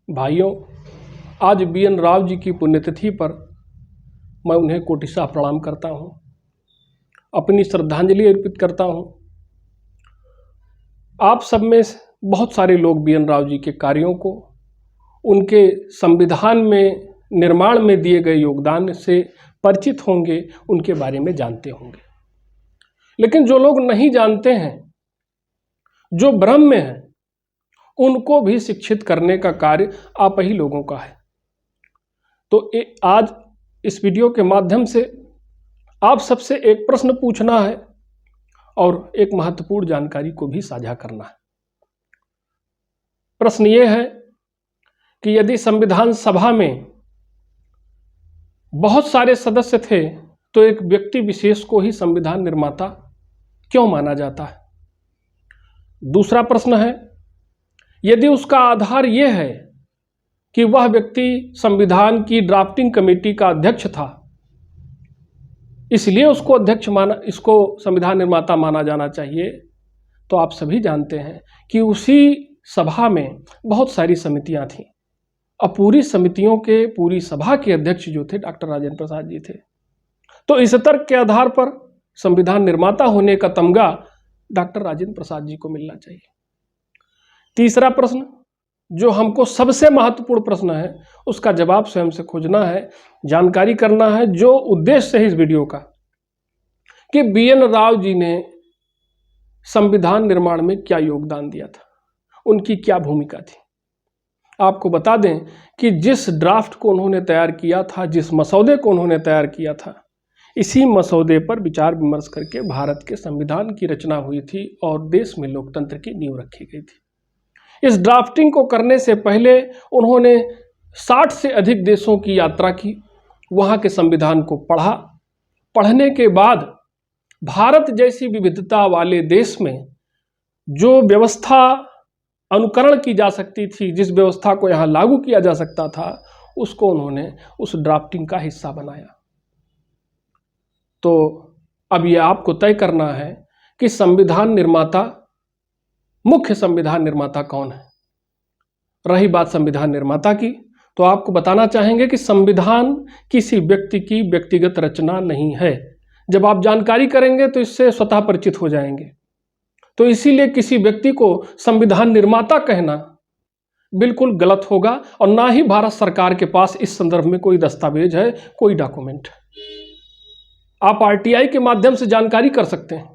भाइयों, आज BN राव जी की पुण्यतिथि पर मैं उन्हें कोटिशाह प्रणाम करता हूँ, अपनी श्रद्धांजलि अर्पित करता हूँ। आप सब में बहुत सारे लोग BN राव जी के कार्यों को, उनके संविधान में निर्माण में दिए गए योगदान से परिचित होंगे, उनके बारे में जानते होंगे। लेकिन जो लोग नहीं जानते हैं, जो भ्रम में हैं, उनको भी शिक्षित करने का कार्य आप ही लोगों का है। तो आज इस वीडियो के माध्यम से आप सबसे एक प्रश्न पूछना है और एक महत्वपूर्ण जानकारी को भी साझा करना है। प्रश्न ये है कि यदि संविधान सभा में बहुत सारे सदस्य थे तो एक व्यक्ति विशेष को ही संविधान निर्माता क्यों माना जाता है? दूसरा प्रश्न है, यदि उसका आधार यह है कि वह व्यक्ति संविधान की ड्राफ्टिंग कमेटी का अध्यक्ष था, इसलिए इसको संविधान निर्माता माना जाना चाहिए, तो आप सभी जानते हैं कि उसी सभा में बहुत सारी समितियां थीं और पूरी समितियों के, पूरी सभा के अध्यक्ष जो थे डॉक्टर राजेंद्र प्रसाद जी थे। तो इस तर्क के आधार पर संविधान निर्माता होने का तमगा डॉक्टर राजेंद्र प्रसाद जी को मिलना चाहिए। तीसरा प्रश्न, जो हमको सबसे महत्वपूर्ण प्रश्न है, उसका जवाब स्वयं से खोजना है, जानकारी करना है, जो उद्देश्य है इस वीडियो का, कि BN राव जी ने संविधान निर्माण में क्या योगदान दिया था, उनकी क्या भूमिका थी। आपको बता दें कि जिस ड्राफ्ट को उन्होंने तैयार किया था, जिस मसौदे को उन्होंने तैयार किया था, इसी मसौदे पर विचार विमर्श करके भारत के संविधान की रचना हुई थी और देश में लोकतंत्र की नींव रखी गई थी। इस ड्राफ्टिंग को करने से पहले उन्होंने 60 से अधिक देशों की यात्रा की, वहाँ के संविधान को पढ़ा। पढ़ने के बाद भारत जैसी विविधता वाले देश में जो व्यवस्था अनुकरण की जा सकती थी, जिस व्यवस्था को यहाँ लागू किया जा सकता था, उसको उन्होंने उस ड्राफ्टिंग का हिस्सा बनाया। तो अब ये आपको तय करना है कि मुख्य संविधान निर्माता कौन है। रही बात संविधान निर्माता की, तो आपको बताना चाहेंगे कि संविधान किसी व्यक्ति की व्यक्तिगत रचना नहीं है। जब आप जानकारी करेंगे तो इससे स्वतः परिचित हो जाएंगे। तो इसीलिए किसी व्यक्ति को संविधान निर्माता कहना बिल्कुल गलत होगा और ना ही भारत सरकार के पास इस संदर्भ में कोई दस्तावेज है, कोई डॉक्यूमेंट। आप RTI के माध्यम से जानकारी कर सकते हैं।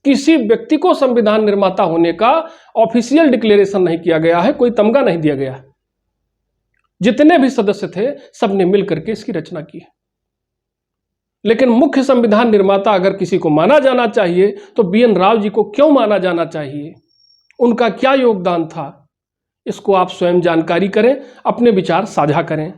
किसी व्यक्ति को संविधान निर्माता होने का ऑफिशियल डिक्लेरेशन नहीं किया गया है, कोई तमगा नहीं दिया गया है। जितने भी सदस्य थे, सबने मिलकर के इसकी रचना की है। लेकिन मुख्य संविधान निर्माता अगर किसी को माना जाना चाहिए तो BN राव जी को क्यों माना जाना चाहिए, उनका क्या योगदान था, इसको आप स्वयं जानकारी करें, अपने विचार साझा करें।